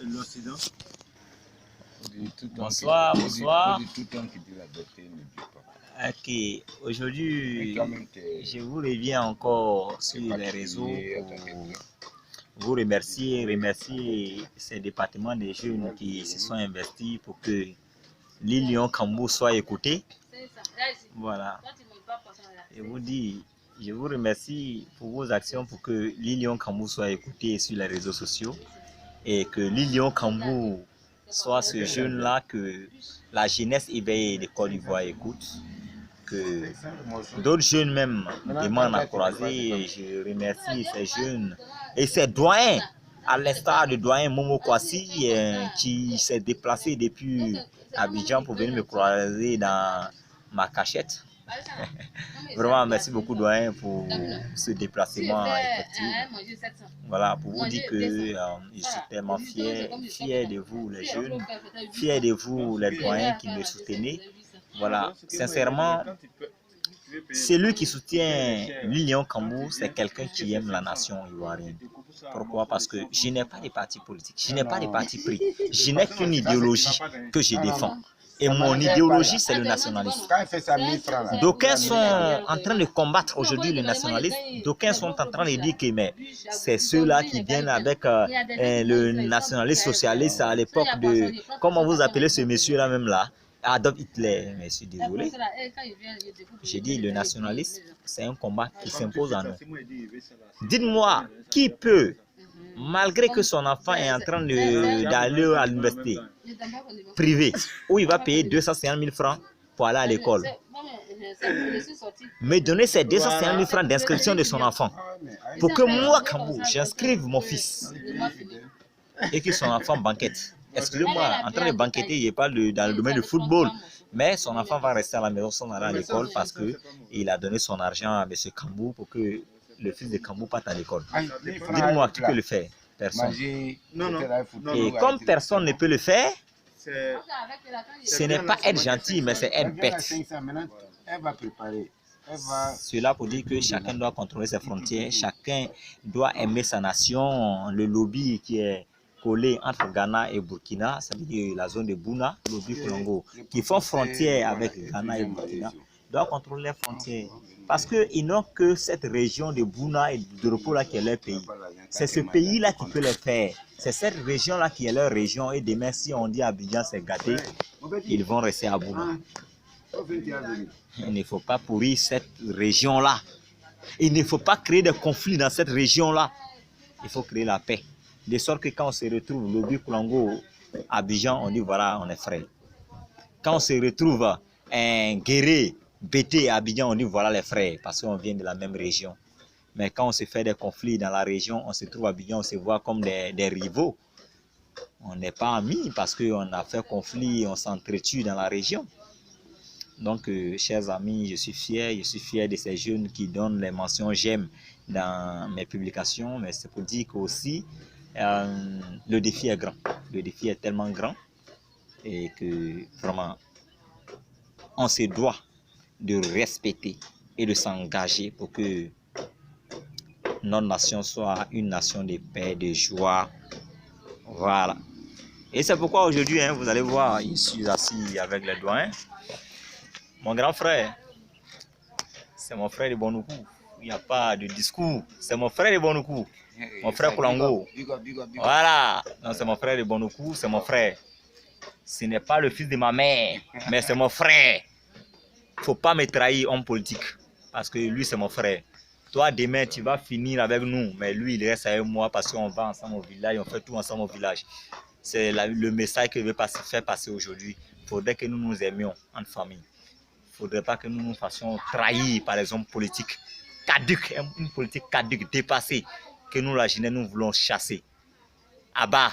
l'Occident. Bonsoir, bonsoir. Ok, aujourd'hui, je vous reviens encore sur les réseaux pour vous remercier ces départements des jeunes qui se sont investis pour que l'île Lyon-Kambou soit écoutée. Voilà. Je vous remercie pour vos actions pour que l'île Lyon-Kambou soit écoutée sur les réseaux sociaux et que l'île Lyon-Kambou soit ce jeune-là que la jeunesse éveillée de Côte d'Ivoire écoute, que d'autres jeunes même demandent à croiser. Et je remercie ces jeunes et ces doyens, à l'instar du doyen Momo Kwasi, qui s'est déplacé depuis Abidjan pour venir me croiser dans ma cachette. Vraiment, merci beaucoup, doyen, pour ce déplacement effectif. Voilà, pour vous dire que je suis tellement fier de vous, les jeunes, fier de vous, les doyens qui me soutenez. Voilà, sincèrement, celui qui soutient l'île Lyon-Kambou, c'est quelqu'un qui aime la nation ivoirienne. Pourquoi? Parce que je n'ai pas de parti politique, je n'ai pas de parti pris, je n'ai qu'une idéologie que je défends. Et mon idéologie, c'est le nationalisme. D'aucuns sont en train de combattre aujourd'hui le nationalisme. D'aucuns sont en train de dire que c'est ceux-là qui viennent avec le nationalisme socialiste à l'époque de... Comment vous appelez ce monsieur-là même là? Adolf Hitler. Mais je suis désolé. J'ai dit le nationalisme, c'est un combat qui s'impose à nous. Dites-moi, qui peut, malgré que son enfant est en train d'aller à l'université privée, où il va payer 250 000 francs pour aller à l'école, me donner ces 250 000 francs d'inscription de son enfant, pour que moi, Kambou, j'inscrive mon fils, et que son enfant banquette. Excusez-moi, en train de banqueter, je parle dans le domaine du football, mais son enfant va rester à la maison sans aller à l'école parce qu'il a donné son argent à M. Kambou pour que le fils de Kambou parte à l'école. Dites-moi qui peut le faire? Personne. Et comme personne ne peut le faire, ce n'est pas être gentil, mais c'est être bête. Cela pour dire que chacun doit contrôler ses frontières, chacun doit aimer sa nation. Le lobby qui est collé entre Ghana et Burkina, ça veut dire la zone de Bouna, lobby Kolongo, qui font frontière avec Ghana et Burkina, doit contrôler les frontières. Parce qu'ils n'ont que cette région de Bouna et de repos là qui est leur pays. C'est ce pays-là qui peut les faire. C'est cette région-là qui est leur région. Et demain, si on dit Abidjan c'est gâté, ils vont rester à Bouna. Il ne faut pas pourrir cette région-là. Il ne faut pas créer des conflits dans cette région-là. Il faut créer la paix. De sorte que quand on se retrouve, Lobby Kolongo, Abidjan, on dit voilà, on est frères. Quand on se retrouve un Guéré, Bété, Abidjan, on dit voilà les frères, parce qu'on vient de la même région. Mais quand on se fait des conflits dans la région, on se trouve à Abidjan, on se voit comme des rivaux. On n'est pas amis parce qu'on a fait conflit, on s'entretue dans la région. Donc, chers amis, je suis fier de ces jeunes qui donnent les mentions j'aime dans mes publications, mais c'est pour dire qu'aussi, le défi est grand. Le défi est tellement grand et que vraiment, on se doit de respecter et de s'engager pour que notre nation soit une nation de paix, de joie. Voilà. Et c'est pourquoi aujourd'hui, vous allez voir, je suis assis avec les doyens. Mon grand frère, c'est mon frère de Bonoukou. Il n'y a pas de discours. C'est mon frère de Bonoukou. Mon frère Kolongo. Voilà. C'est mon frère de Bonoukou, c'est mon frère. Ce n'est pas le fils de ma mère, mais c'est mon frère. Il ne faut pas me trahir homme politique. Parce que lui, c'est mon frère. Toi, demain, tu vas finir avec nous. Mais lui, il reste avec moi parce qu'on va ensemble au village. On fait tout ensemble au village. C'est le message que je veux faire passer aujourd'hui. Il faudrait que nous nous aimions en famille. Il ne faudrait pas que nous nous fassions trahir par les hommes politiques caduques, une politique caduque, dépassée, que nous, la jeunesse, nous voulons chasser. À bas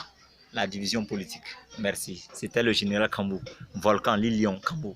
la division politique. Merci. C'était le général Kambou, Volcan, l'île Lyon, Kambou.